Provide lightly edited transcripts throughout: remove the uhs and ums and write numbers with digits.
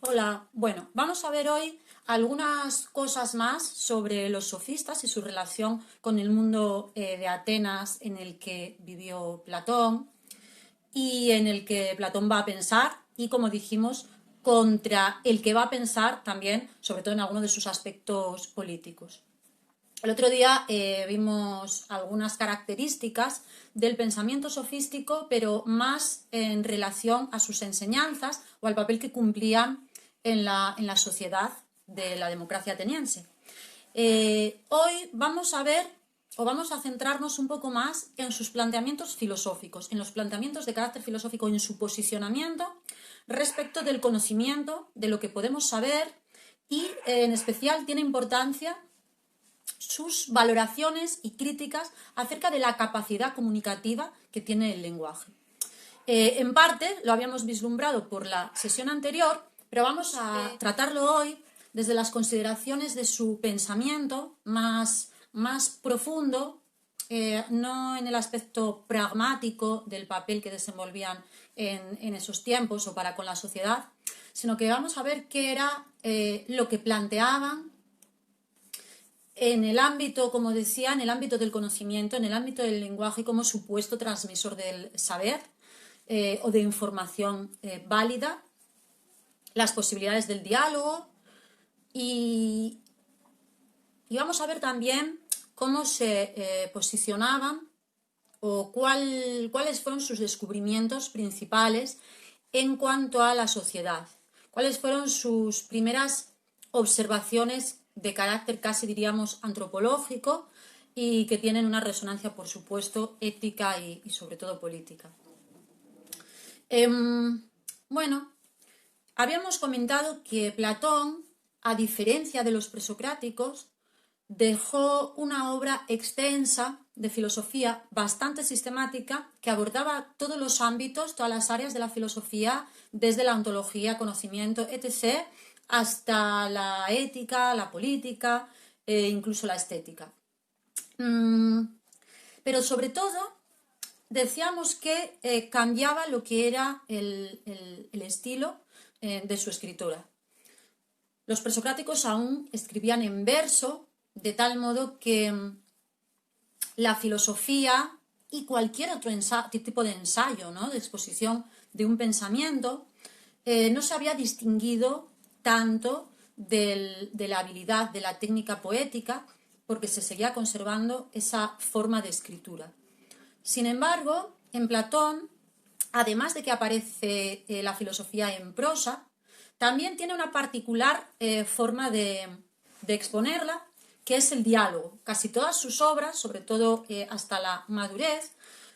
Hola, bueno, vamos a ver hoy algunas cosas más sobre los sofistas y su relación con el mundo de Atenas en el que vivió Platón y en el que Platón va a pensar y, como dijimos, contra el que va a pensar también, sobre todo en algunos de sus aspectos políticos. El otro día vimos algunas características del pensamiento sofístico, pero más en relación a sus enseñanzas o al papel que cumplían en la sociedad de la democracia ateniense. Hoy vamos a ver o vamos a centrarnos un poco más en sus planteamientos filosóficos, en los planteamientos de carácter filosófico y en su posicionamiento respecto del conocimiento, de lo que podemos saber y en especial tiene importancia sus valoraciones y críticas acerca de la capacidad comunicativa que tiene el lenguaje. En parte lo habíamos vislumbrado por la sesión anterior, pero vamos a tratarlo hoy desde las consideraciones de su pensamiento más profundo, no en el aspecto pragmático del papel que desenvolvían en esos tiempos o para con la sociedad, sino que vamos a ver qué era lo que planteaban en el ámbito, como decía, en el ámbito del conocimiento, en el ámbito del lenguaje como supuesto transmisor del saber o de información válida, las posibilidades del diálogo y vamos a ver también cómo se posicionaban o cuáles fueron sus descubrimientos principales en cuanto a la sociedad, cuáles fueron sus primeras observaciones de carácter casi diríamos antropológico y que tienen una resonancia, por supuesto, ética y sobre todo política. Bueno, habíamos comentado que Platón, a diferencia de los presocráticos, dejó una obra extensa de filosofía bastante sistemática que abordaba todos los ámbitos, todas las áreas de la filosofía, desde la ontología, conocimiento, etc., hasta la ética, la política e incluso la estética. Pero sobre todo decíamos que cambiaba lo que era el estilo de su escritura. Los presocráticos aún escribían en verso, de tal modo que la filosofía y cualquier otro tipo de ensayo, ¿no?, de exposición de un pensamiento, no se había distinguido tanto de la habilidad, de la técnica poética, porque se seguía conservando esa forma de escritura. Sin embargo, en Platón, además de que aparece la filosofía en prosa, también tiene una particular forma de exponerla, que es el diálogo. Casi todas sus obras, sobre todo hasta la madurez,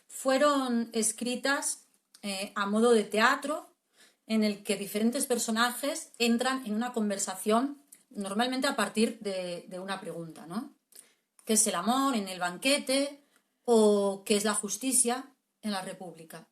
fueron escritas a modo de teatro, en el que diferentes personajes entran en una conversación, normalmente a partir de una pregunta, ¿no? ¿Qué es el amor en el banquete? ¿O qué es la justicia en la república?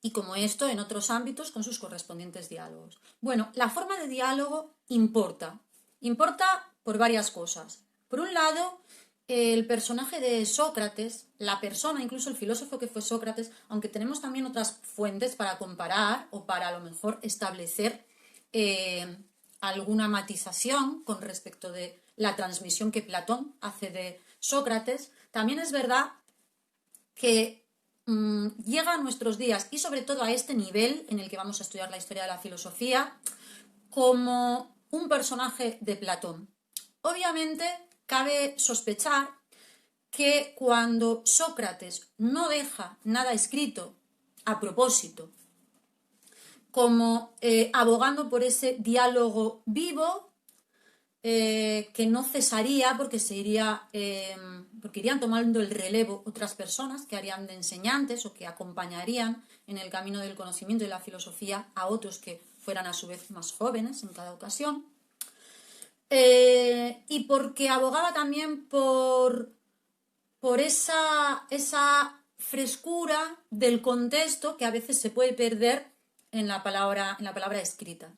Y como esto, en otros ámbitos con sus correspondientes diálogos. Bueno, la forma de diálogo importa. Importa por varias cosas. Por un lado, el personaje de Sócrates, la persona, incluso el filósofo que fue Sócrates, aunque tenemos también otras fuentes para comparar o para a lo mejor establecer alguna matización con respecto de la transmisión que Platón hace de Sócrates, también es verdad que llega a nuestros días y sobre todo a este nivel en el que vamos a estudiar la historia de la filosofía como un personaje de Platón. Obviamente cabe sospechar que cuando Sócrates no deja nada escrito a propósito, como abogando por ese diálogo vivo, que no cesaría porque porque irían tomando el relevo otras personas que harían de enseñantes o que acompañarían en el camino del conocimiento y la filosofía a otros que fueran a su vez más jóvenes en cada ocasión, y porque abogaba también por esa frescura del contexto que a veces se puede perder en la palabra escrita.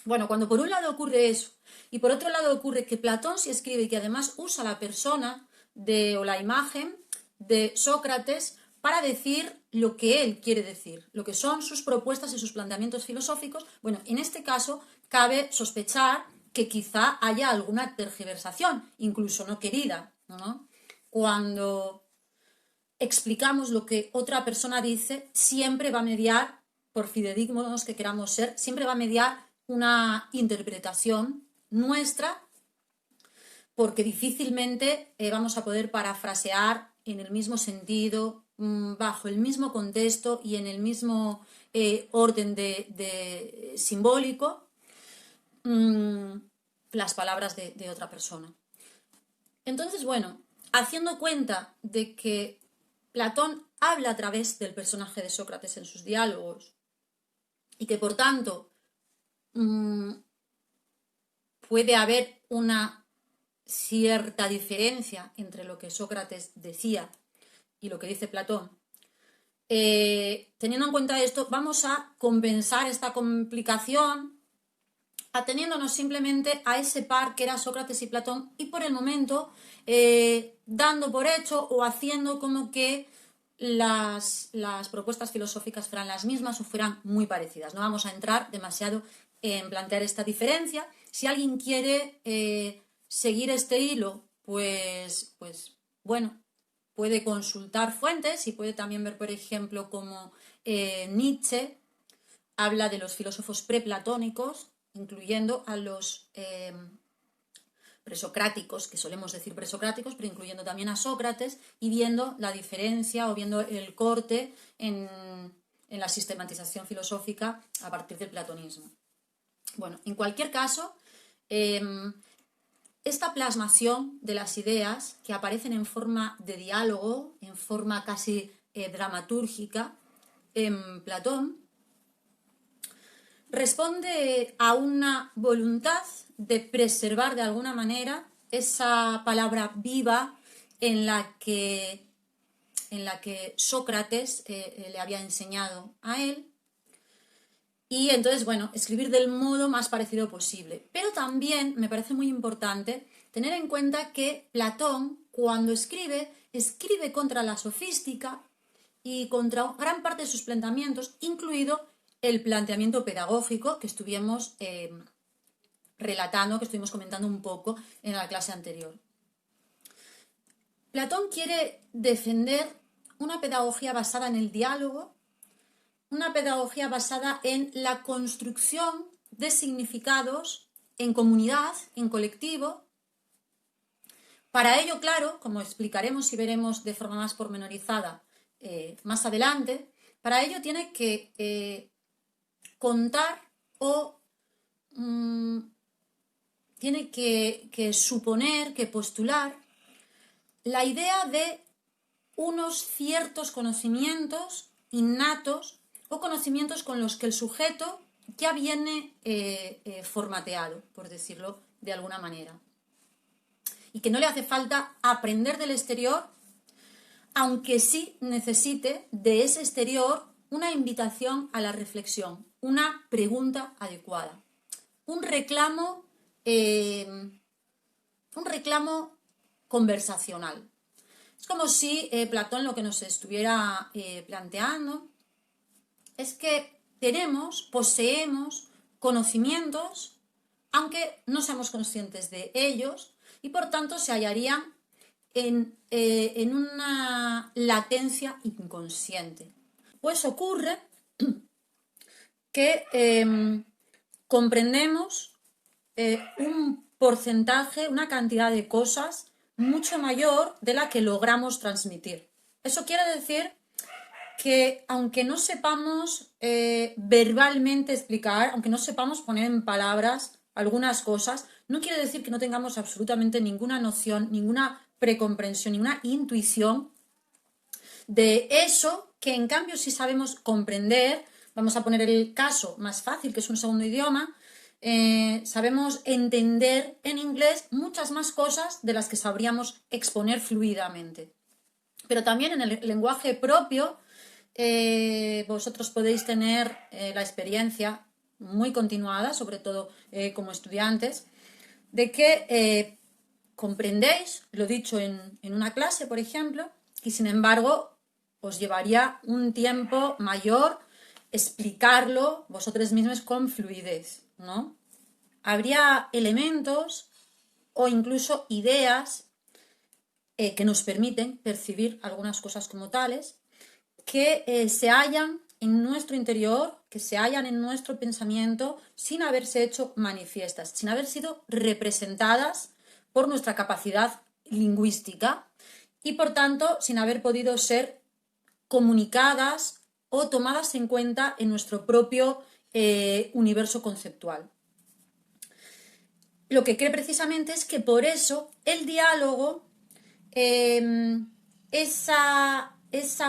Bueno, cuando por un lado ocurre eso y por otro lado ocurre que Platón sí escribe y que además usa la persona o la imagen de Sócrates para decir lo que él quiere decir, lo que son sus propuestas y sus planteamientos filosóficos. Bueno, en este caso cabe sospechar que quizá haya alguna tergiversación, incluso no querida, ¿no? Cuando explicamos lo que otra persona dice, siempre va a mediar, por fidedignos que queramos ser, siempre va a mediar una interpretación nuestra, porque difícilmente vamos a poder parafrasear en el mismo sentido, bajo el mismo contexto y en el mismo orden de simbólico, las palabras de otra persona. Entonces, bueno, haciendo cuenta de que Platón habla a través del personaje de Sócrates en sus diálogos y que por tanto puede haber una cierta diferencia entre lo que Sócrates decía y lo que dice Platón. Teniendo en cuenta esto, vamos a compensar esta complicación ateniéndonos simplemente a ese par que era Sócrates y Platón y por el momento dando por hecho o haciendo como que las propuestas filosóficas fueran las mismas o fueran muy parecidas. No vamos a entrar demasiado en plantear esta diferencia. Si alguien quiere seguir este hilo, pues bueno, puede consultar fuentes y puede también ver, por ejemplo, cómo Nietzsche habla de los filósofos preplatónicos, incluyendo a los presocráticos, que solemos decir presocráticos, pero incluyendo también a Sócrates, y viendo la diferencia o viendo el corte en la sistematización filosófica a partir del platonismo. Bueno, en cualquier caso, esta plasmación de las ideas que aparecen en forma de diálogo, en forma casi dramatúrgica en Platón, responde a una voluntad de preservar de alguna manera esa palabra viva en la que Sócrates le había enseñado a él. Y entonces, bueno, escribir del modo más parecido posible. Pero también me parece muy importante tener en cuenta que Platón, cuando escribe contra la sofística y contra gran parte de sus planteamientos, incluido el planteamiento pedagógico que estuvimos relatando, que estuvimos comentando un poco en la clase anterior. Platón quiere defender una pedagogía basada en el diálogo, una pedagogía basada en la construcción de significados en comunidad, en colectivo. Para ello, claro, como explicaremos y veremos de forma más pormenorizada más adelante, para ello tiene que contar o tiene que suponer, que postular la idea de unos ciertos conocimientos innatos o conocimientos con los que el sujeto ya viene formateado, por decirlo de alguna manera. Y que no le hace falta aprender del exterior, aunque sí necesite de ese exterior una invitación a la reflexión, una pregunta adecuada, un reclamo conversacional. Es como si Platón lo que nos estuviera planteando es que poseemos conocimientos, aunque no seamos conscientes de ellos, y por tanto se hallarían en una latencia inconsciente. Pues ocurre que comprendemos un porcentaje, una cantidad de cosas mucho mayor de la que logramos transmitir. Eso quiere decir que aunque no sepamos verbalmente explicar, aunque no sepamos poner en palabras algunas cosas, no quiere decir que no tengamos absolutamente ninguna noción, ninguna precomprensión, ninguna intuición de eso que en cambio sí sabemos comprender. Vamos a poner el caso más fácil, que es un segundo idioma. Sabemos entender en inglés muchas más cosas de las que sabríamos exponer fluidamente. Pero también en el lenguaje propio, vosotros podéis tener la experiencia muy continuada, sobre todo como estudiantes, de que comprendéis lo dicho en una clase, por ejemplo, y sin embargo os llevaría un tiempo mayor explicarlo vosotros mismos con fluidez, ¿no? Habría elementos o incluso ideas que nos permiten percibir algunas cosas como tales, que se hallan en nuestro interior, que se hallan en nuestro pensamiento sin haberse hecho manifiestas, sin haber sido representadas por nuestra capacidad lingüística y por tanto sin haber podido ser comunicadas o tomadas en cuenta en nuestro propio universo conceptual. Lo que cree precisamente es que por eso el diálogo, esa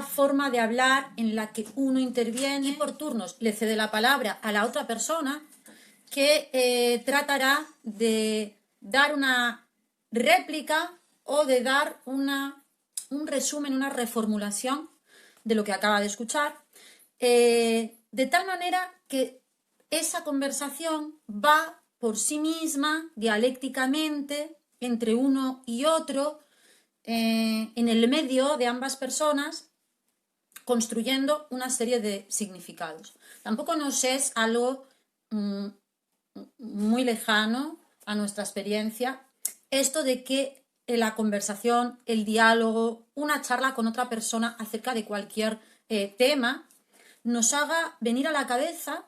forma de hablar en la que uno interviene y por turnos le cede la palabra a la otra persona, que tratará de dar una réplica o de dar un resumen, una reformulación de lo que acaba de escuchar, de tal manera que esa conversación va por sí misma, dialécticamente, entre uno y otro, en el medio de ambas personas, construyendo una serie de significados. Tampoco nos es algo muy lejano a nuestra experiencia esto de que la conversación, el diálogo, una charla con otra persona acerca de cualquier tema, nos haga venir a la cabeza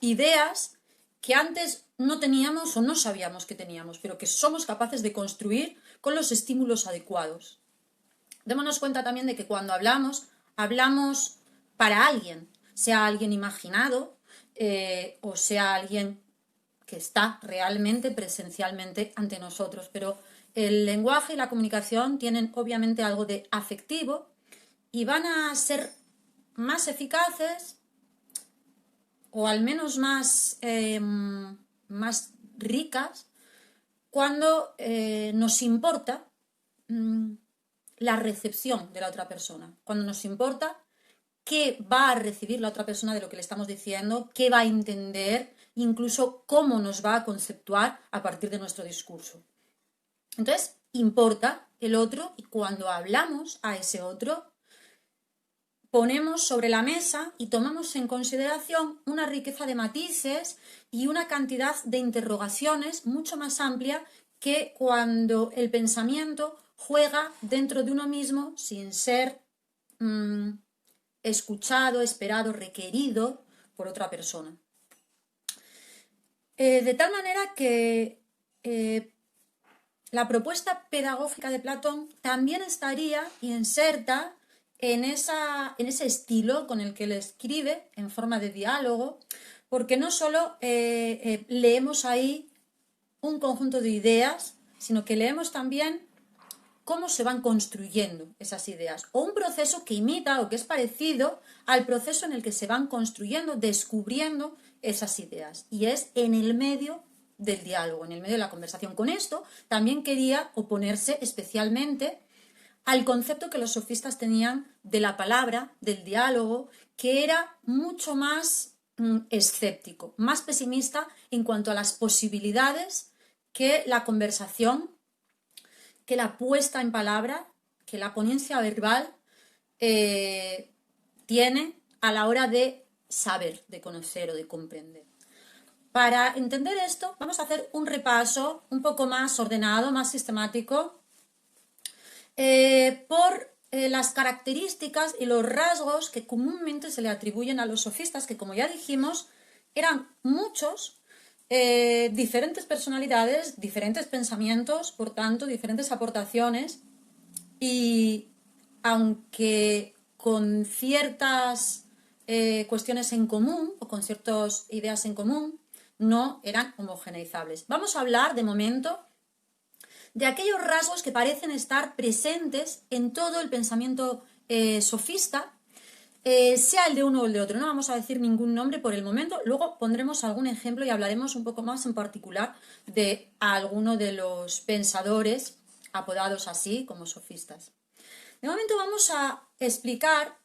ideas que antes no teníamos o no sabíamos que teníamos, pero que somos capaces de construir con los estímulos adecuados. Démonos cuenta también de que cuando hablamos para alguien, sea alguien imaginado o sea alguien que está realmente, presencialmente ante nosotros, pero el lenguaje y la comunicación tienen obviamente algo de afectivo y van a ser más eficaces o al menos más ricas cuando nos importa la recepción de la otra persona, cuando nos importa qué va a recibir la otra persona de lo que le estamos diciendo, qué va a entender, incluso cómo nos va a conceptuar a partir de nuestro discurso. Entonces, importa el otro y cuando hablamos a ese otro, ponemos sobre la mesa y tomamos en consideración una riqueza de matices y una cantidad de interrogaciones mucho más amplia que cuando el pensamiento juega dentro de uno mismo sin ser escuchado, esperado, requerido por otra persona. De tal manera que la propuesta pedagógica de Platón también estaría inserta en ese estilo con el que él escribe, en forma de diálogo, porque no solo leemos ahí un conjunto de ideas, sino que leemos también cómo se van construyendo esas ideas, o un proceso que imita o que es parecido al proceso en el que se van construyendo, descubriendo esas ideas, y es en el medio del diálogo, en el medio de la conversación. Con esto también quería oponerse especialmente al concepto que los sofistas tenían de la palabra, del diálogo, que era mucho más escéptico, más pesimista en cuanto a las posibilidades que la conversación, que la puesta en palabra, que la ponencia verbal tiene a la hora de saber, de conocer o de comprender. Para entender esto, vamos a hacer un repaso un poco más ordenado, más sistemático, por las características y los rasgos que comúnmente se le atribuyen a los sofistas, que como ya dijimos, eran muchos, diferentes personalidades, diferentes pensamientos, por tanto, diferentes aportaciones, y aunque con ciertas cuestiones en común o con ciertas ideas en común, no eran homogeneizables. Vamos a hablar de momento de aquellos rasgos que parecen estar presentes en todo el pensamiento sofista, sea el de uno o el de otro. No vamos a decir ningún nombre por el momento, luego pondremos algún ejemplo y hablaremos un poco más en particular de alguno de los pensadores apodados así como sofistas. De momento vamos a explicar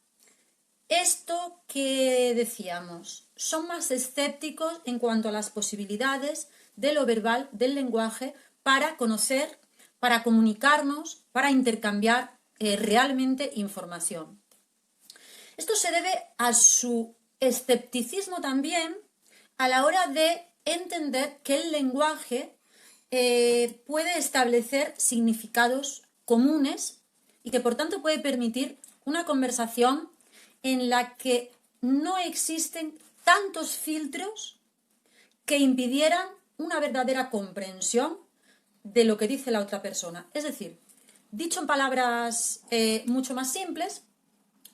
esto que decíamos. Son más escépticos en cuanto a las posibilidades de lo verbal, del lenguaje, para conocer, para comunicarnos, para intercambiar realmente información. Esto se debe a su escepticismo también a la hora de entender que el lenguaje puede establecer significados comunes y que por tanto puede permitir una conversación en la que no existen tantos filtros que impidieran una verdadera comprensión de lo que dice la otra persona. Es decir, dicho en palabras mucho más simples,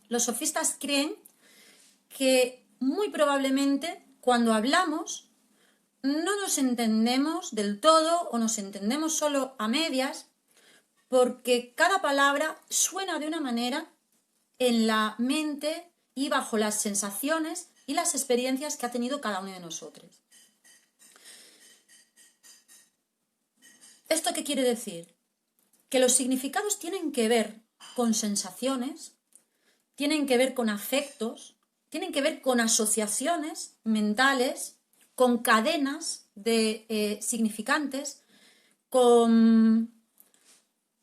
los sofistas creen que muy probablemente cuando hablamos no nos entendemos del todo o nos entendemos solo a medias, porque cada palabra suena de una manera en la mente y bajo las sensaciones y las experiencias que ha tenido cada uno de nosotros. ¿Esto qué quiere decir? Que los significados tienen que ver con sensaciones, tienen que ver con afectos, tienen que ver con asociaciones mentales, con cadenas de significantes, con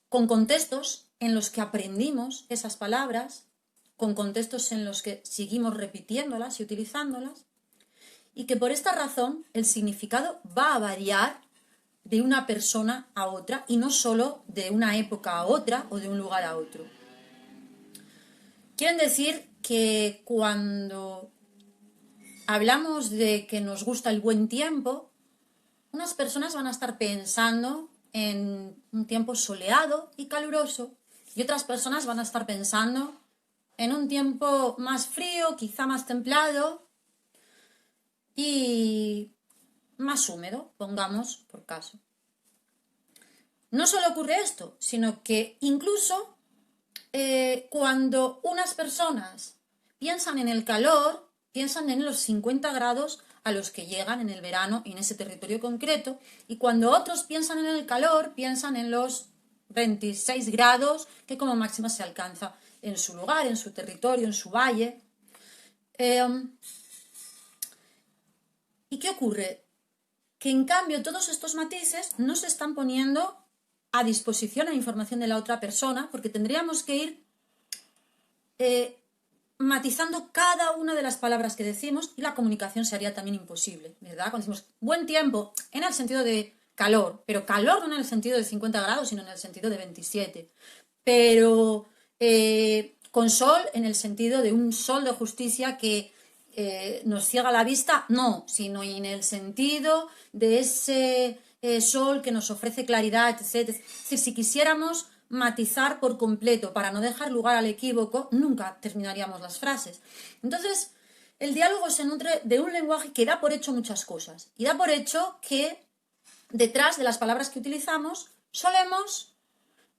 contextos en los que aprendimos esas palabras, con contextos en los que seguimos repitiéndolas y utilizándolas, y que por esta razón el significado va a variar de una persona a otra y no solo de una época a otra o de un lugar a otro. Quieren decir que cuando hablamos de que nos gusta el buen tiempo, unas personas van a estar pensando en un tiempo soleado y caluroso y otras personas van a estar pensando en un tiempo más frío, quizá más templado y más húmedo, pongamos por caso. No solo ocurre esto, sino que incluso cuando unas personas piensan en el calor, piensan en los 50 grados a los que llegan en el verano y en ese territorio concreto, y cuando otros piensan en el calor, piensan en los 26 grados que como máxima se alcanza en su lugar, en su territorio, en su valle. ¿Y qué ocurre? Que en cambio todos estos matices no se están poniendo a disposición a información de la otra persona, porque tendríamos que ir matizando cada una de las palabras que decimos y la comunicación se haría también imposible, ¿verdad? Cuando decimos buen tiempo, en el sentido de calor, pero calor no en el sentido de 50 grados, sino en el sentido de 27. Pero con sol en el sentido de un sol de justicia que nos ciega la vista, no, sino en el sentido de ese sol que nos ofrece claridad, etc. Es decir, si quisiéramos matizar por completo para no dejar lugar al equívoco, nunca terminaríamos las frases. Entonces, el diálogo se nutre de un lenguaje que da por hecho muchas cosas y da por hecho que detrás de las palabras que utilizamos solemos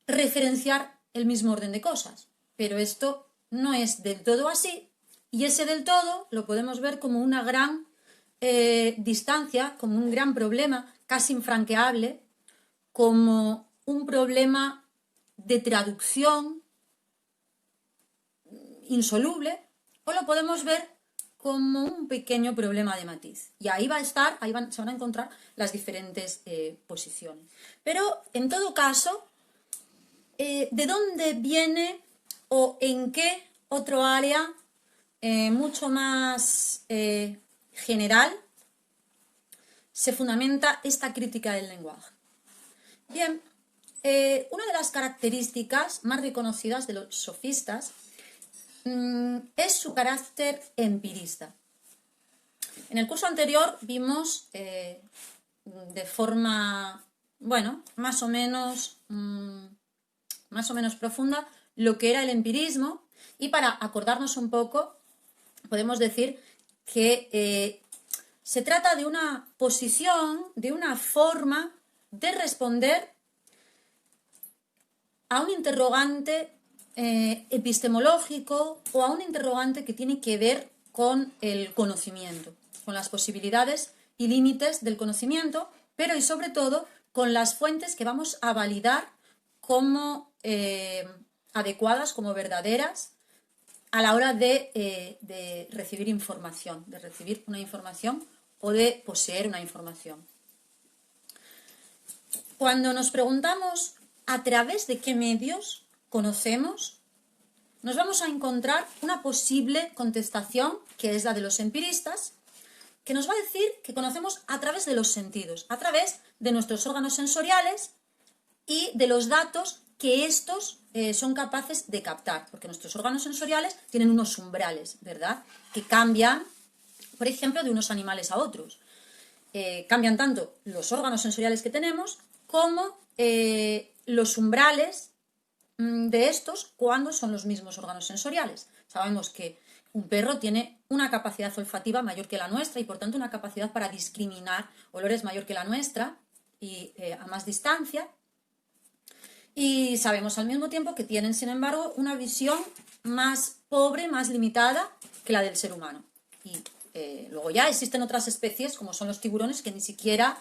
referenciar el mismo orden de cosas, pero esto no es del todo así y ese del todo lo podemos ver como una gran distancia, como un gran problema casi infranqueable, como un problema de traducción insoluble, o lo podemos ver como un pequeño problema de matiz. Y ahí se van a encontrar las diferentes posiciones. Pero, en todo caso, ¿de dónde viene o en qué otro área mucho más general se fundamenta esta crítica del lenguaje? Bien, una de las características más reconocidas de los sofistas es su carácter empirista. En el curso anterior vimos de forma, bueno, más o menos profunda lo que era el empirismo, y para acordarnos un poco podemos decir que se trata de una posición, de una forma de responder a un interrogante epistemológico o a un interrogante que tiene que ver con el conocimiento, con las posibilidades y límites del conocimiento, pero y sobre todo con las fuentes que vamos a validar como adecuadas, como verdaderas, a la hora de recibir información, de recibir una información o de poseer una información. Cuando nos preguntamos a través de qué medios conocemos, nos vamos a encontrar una posible contestación, que es la de los empiristas, que nos va a decir que conocemos a través de los sentidos, a través de nuestros órganos sensoriales y de los datos que estos son capaces de captar, porque nuestros órganos sensoriales tienen unos umbrales, ¿verdad?, que cambian, por ejemplo, de unos animales a otros. Cambian tanto los órganos sensoriales que tenemos como los umbrales de estos cuando son los mismos órganos sensoriales. Sabemos que un perro tiene una capacidad olfativa mayor que la nuestra y por tanto una capacidad para discriminar olores mayor que la nuestra y a más distancia. Y sabemos al mismo tiempo que tienen, sin embargo, una visión más pobre, más limitada que la del ser humano. Y luego ya existen otras especies, como son los tiburones, que ni siquiera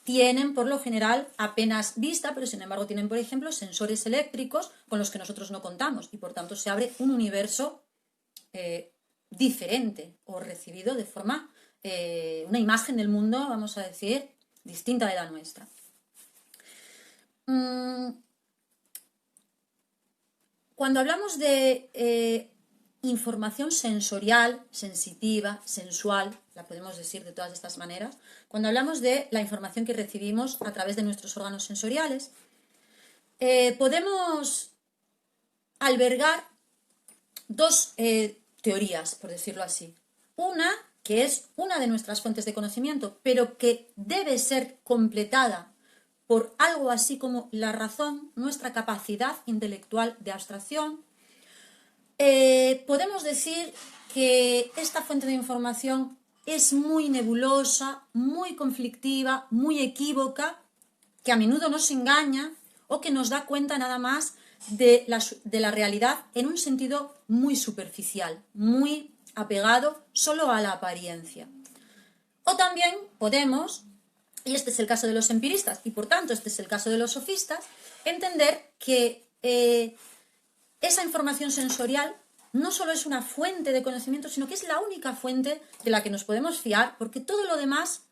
tienen, por lo general, apenas vista, pero sin embargo tienen, por ejemplo, sensores eléctricos con los que nosotros no contamos. Y por tanto se abre un universo diferente o recibido de forma, una imagen del mundo, vamos a decir, distinta de la nuestra. Cuando hablamos de información sensorial, sensitiva, sensual, la podemos decir de todas estas maneras, cuando hablamos de la información que recibimos a través de nuestros órganos sensoriales, podemos albergar dos teorías, por decirlo así. Una, que es una de nuestras fuentes de conocimiento, pero que debe ser completada por algo así como la razón, nuestra capacidad intelectual de abstracción. Podemos decir que esta fuente de información es muy nebulosa, muy conflictiva, muy equívoca, que a menudo nos engaña o que nos da cuenta nada más de la realidad en un sentido muy superficial, muy apegado solo a la apariencia. O también podemos, y este es el caso de los empiristas, y por tanto este es el caso de los sofistas, entender que esa información sensorial no solo es una fuente de conocimiento, sino que es la única fuente de la que nos podemos fiar, porque todo lo demás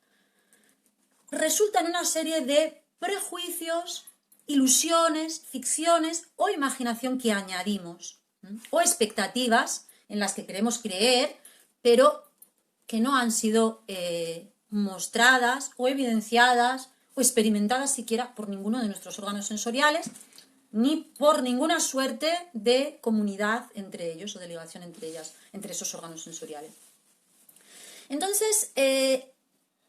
resulta en una serie de prejuicios, ilusiones, ficciones o imaginación que añadimos, o expectativas en las que queremos creer, pero que no han sido mostradas o evidenciadas o experimentadas siquiera por ninguno de nuestros órganos sensoriales, ni por ninguna suerte de comunidad entre ellos o de ligación entre ellas, entre esos órganos sensoriales. Entonces,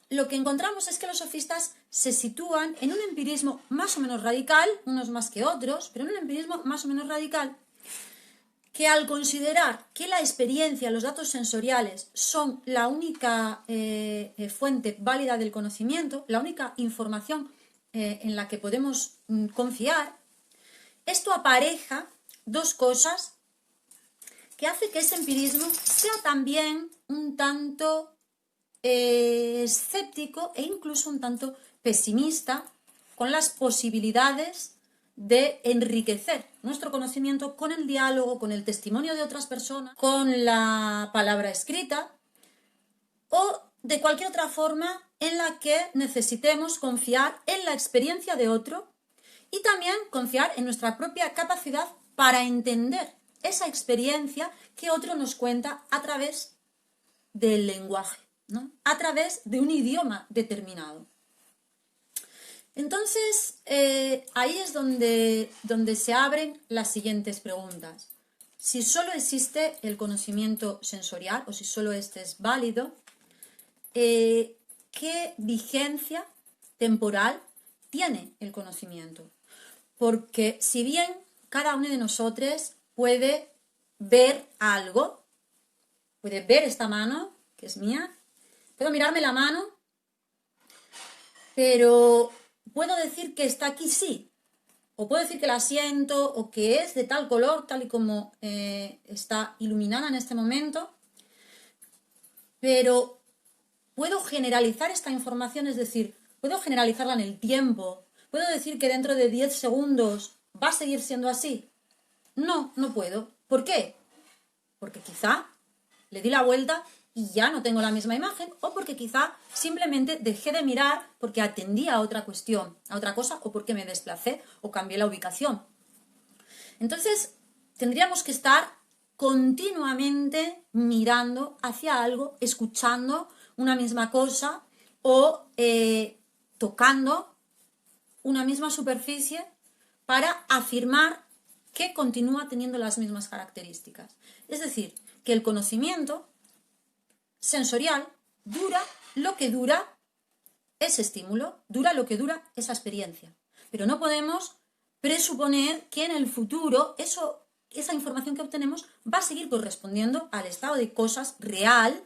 lo que encontramos es que los sofistas se sitúan en un empirismo más o menos radical, unos más que otros, pero en un empirismo más o menos radical, que al considerar que la experiencia, los datos sensoriales son la única fuente válida del conocimiento, la única información en la que podemos confiar, esto apareja dos cosas que hace que ese empirismo sea también un tanto escéptico e incluso un tanto pesimista con las posibilidades de enriquecer nuestro conocimiento con el diálogo, con el testimonio de otras personas, con la palabra escrita o de cualquier otra forma en la que necesitemos confiar en la experiencia de otro y también confiar en nuestra propia capacidad para entender esa experiencia que otro nos cuenta a través del lenguaje, ¿no? A través de un idioma determinado. Entonces, ahí es donde se abren las siguientes preguntas. Si solo existe el conocimiento sensorial o si solo este es válido, ¿qué vigencia temporal tiene el conocimiento? Porque si bien cada uno de nosotros puede ver algo, puede ver esta mano, que es mía, puedo mirarme la mano, pero puedo decir que está aquí sí, o puedo decir que la siento, o que es de tal color, tal y como está iluminada en este momento, pero puedo generalizar esta información, es decir, puedo generalizarla en el tiempo, puedo decir que dentro de 10 segundos va a seguir siendo así. No, no puedo. ¿Por qué? Porque quizá le di la vuelta y ya no tengo la misma imagen, o porque quizá simplemente dejé de mirar porque atendí a otra cuestión, a otra cosa, o porque me desplacé o cambié la ubicación. Entonces, tendríamos que estar continuamente mirando hacia algo, escuchando una misma cosa o tocando una misma superficie para afirmar que continúa teniendo las mismas características. Es decir, que el conocimiento sensorial dura lo que dura ese estímulo, dura lo que dura esa experiencia. Pero no podemos presuponer que en el futuro esa información que obtenemos va a seguir correspondiendo al estado de cosas real,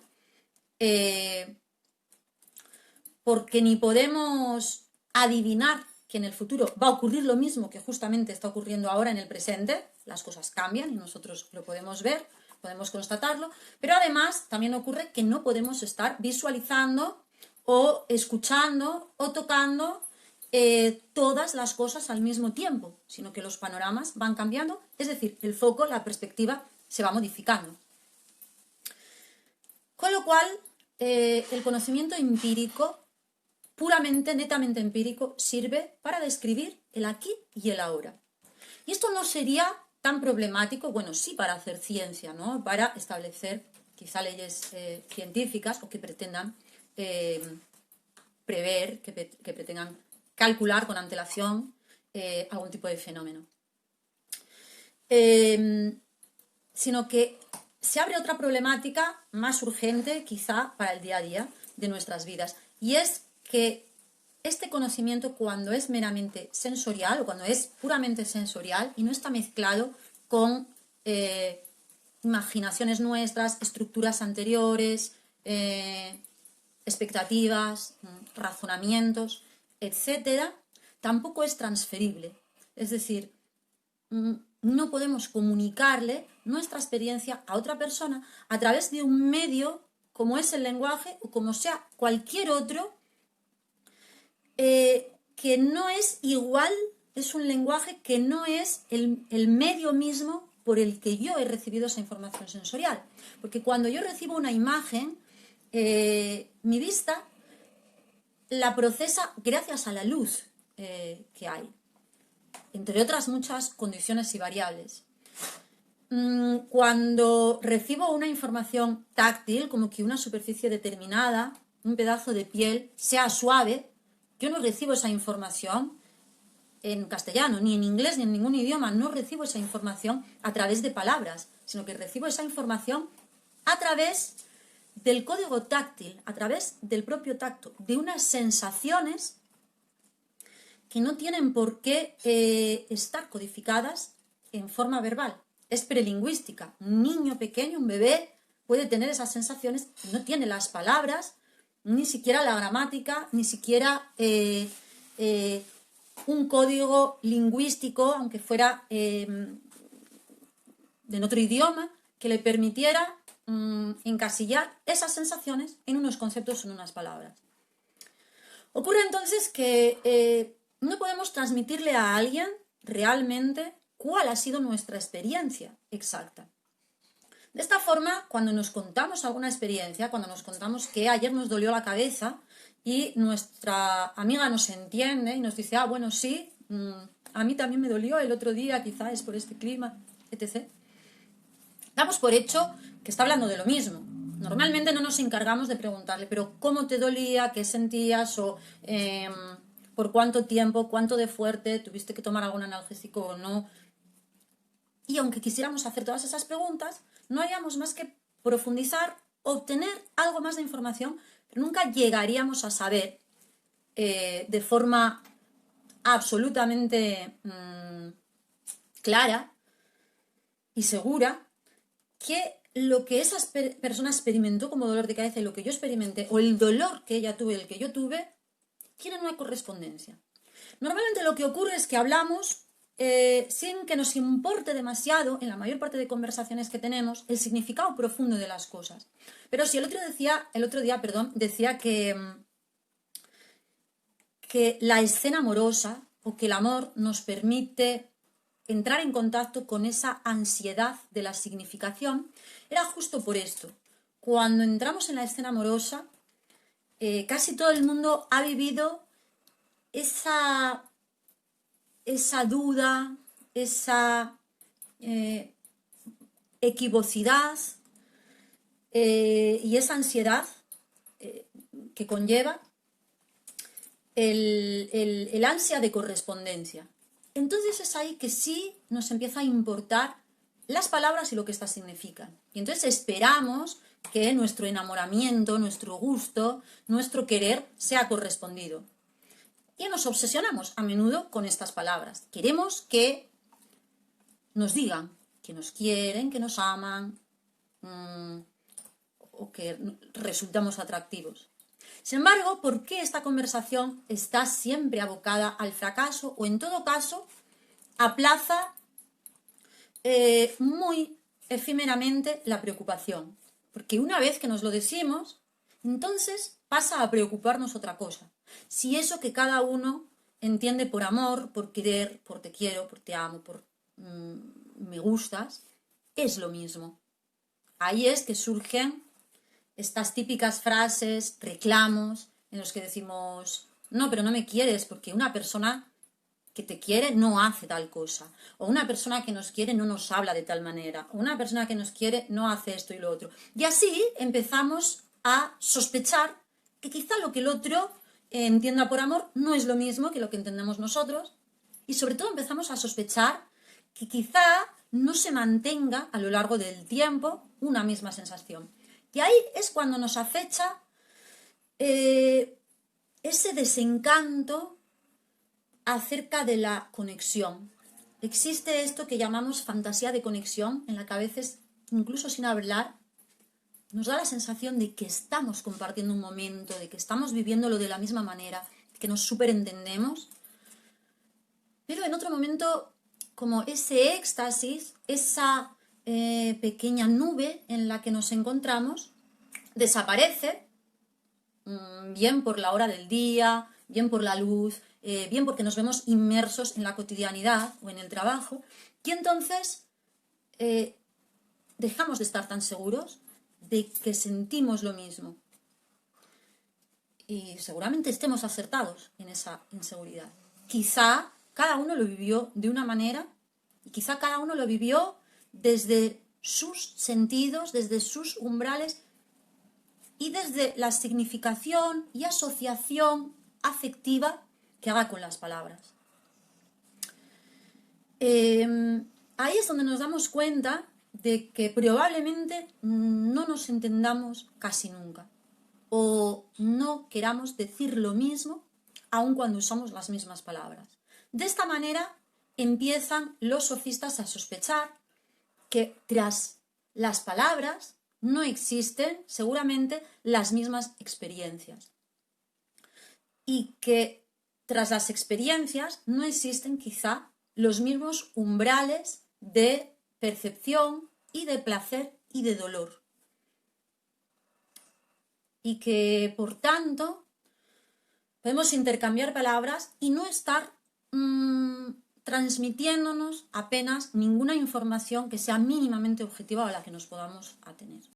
porque ni podemos adivinar que en el futuro va a ocurrir lo mismo que justamente está ocurriendo ahora en el presente. Las cosas cambian y nosotros lo podemos ver, podemos constatarlo, pero además también ocurre que no podemos estar visualizando o escuchando o tocando todas las cosas al mismo tiempo, sino que los panoramas van cambiando, es decir, el foco, la perspectiva se va modificando. Con lo cual, el conocimiento empírico, puramente, netamente empírico, sirve para describir el aquí y el ahora. Y esto no sería tan problemático, bueno, sí para hacer ciencia, ¿no? Para establecer quizá leyes científicas o que pretendan prever, que pretendan calcular con antelación algún tipo de fenómeno. Sino que se abre otra problemática más urgente quizá para el día a día de nuestras vidas, y es que este conocimiento, cuando es meramente sensorial o cuando es puramente sensorial y no está mezclado con imaginaciones nuestras, estructuras anteriores, expectativas, razonamientos, etc., tampoco es transferible. Es decir, no podemos comunicarle nuestra experiencia a otra persona a través de un medio como es el lenguaje o como sea cualquier otro que no es igual, es un lenguaje que no es el medio mismo por el que yo he recibido esa información sensorial. Porque cuando yo recibo una imagen, mi vista la procesa gracias a la luz que hay, entre otras muchas condiciones y variables. Cuando recibo una información táctil, como que una superficie determinada, un pedazo de piel, sea suave, yo no recibo esa información en castellano, ni en inglés, ni en ningún idioma. No recibo esa información a través de palabras, sino que recibo esa información a través del código táctil, a través del propio tacto, de unas sensaciones que no tienen por qué estar codificadas en forma verbal. Es prelingüística. Un niño pequeño, un bebé, puede tener esas sensaciones, no tiene las palabras, ni siquiera la gramática, ni siquiera un código lingüístico, aunque fuera en otro idioma, que le permitiera encasillar esas sensaciones en unos conceptos, en unas palabras. Ocurre entonces que no podemos transmitirle a alguien realmente cuál ha sido nuestra experiencia exacta. De esta forma, cuando nos contamos alguna experiencia, cuando nos contamos que ayer nos dolió la cabeza y nuestra amiga nos entiende y nos dice, bueno, sí, a mí también me dolió el otro día, quizá es por este clima, etc., damos por hecho que está hablando de lo mismo. Normalmente no nos encargamos de preguntarle, pero ¿cómo te dolía? ¿Qué sentías? O ¿por cuánto tiempo? ¿Cuánto de fuerte? ¿Tuviste que tomar algún analgésico o no? Y aunque quisiéramos hacer todas esas preguntas, no haríamos más que profundizar, obtener algo más de información, pero nunca llegaríamos a saber de forma absolutamente clara y segura que lo que esa persona experimentó como dolor de cabeza y lo que yo experimenté, o el dolor que ella tuvo y el que yo tuve, tienen una correspondencia. Normalmente lo que ocurre es que hablamos sin que nos importe demasiado, en la mayor parte de conversaciones que tenemos, el significado profundo de las cosas. Pero si el otro día decía que la escena amorosa o que el amor nos permite entrar en contacto con esa ansiedad de la significación, era justo por esto. Cuando entramos en la escena amorosa, casi todo el mundo ha vivido esa duda, esa equivocidad y esa ansiedad que conlleva el ansia de correspondencia. Entonces es ahí que sí nos empieza a importar las palabras y lo que éstas significan. Y entonces esperamos que nuestro enamoramiento, nuestro gusto, nuestro querer sea correspondido. Y nos obsesionamos a menudo con estas palabras. Queremos que nos digan que nos quieren, que nos aman, o que resultamos atractivos. Sin embargo, ¿por qué esta conversación está siempre abocada al fracaso o en todo caso aplaza muy efímeramente la preocupación? Porque una vez que nos lo decimos, entonces pasa a preocuparnos otra cosa. Si eso que cada uno entiende por amor, por querer, por te quiero, por te amo, por me gustas, es lo mismo. Ahí es que surgen estas típicas frases, reclamos, en los que decimos, no, pero no me quieres, porque una persona que te quiere no hace tal cosa, o una persona que nos quiere no nos habla de tal manera, o una persona que nos quiere no hace esto y lo otro. Y así empezamos a sospechar que quizá lo que el otro entienda por amor no es lo mismo que lo que entendemos nosotros, y sobre todo empezamos a sospechar que quizá no se mantenga a lo largo del tiempo una misma sensación. Y ahí es cuando nos acecha ese desencanto acerca de la conexión. Existe esto que llamamos fantasía de conexión, en la que a veces, incluso sin hablar, nos da la sensación de que estamos compartiendo un momento, de que estamos viviéndolo de la misma manera, que nos superentendemos. Pero en otro momento, como ese éxtasis, esa pequeña nube en la que nos encontramos, desaparece, bien por la hora del día, bien por la luz, bien porque nos vemos inmersos en la cotidianidad o en el trabajo, y entonces dejamos de estar tan seguros de que sentimos lo mismo. Y seguramente estemos acertados en esa inseguridad. Quizá cada uno lo vivió de una manera y quizá cada uno lo vivió desde sus sentidos, desde sus umbrales y desde la significación y asociación afectiva que haga con las palabras. Ahí es donde nos damos cuenta de que probablemente no nos entendamos casi nunca o no queramos decir lo mismo aun cuando usamos las mismas palabras. De esta manera empiezan los sofistas a sospechar que tras las palabras no existen seguramente las mismas experiencias y que tras las experiencias no existen quizá los mismos umbrales de percepción y de placer y de dolor. Y que, por tanto, podemos intercambiar palabras y no estar transmitiéndonos apenas ninguna información que sea mínimamente objetiva a la que nos podamos atener.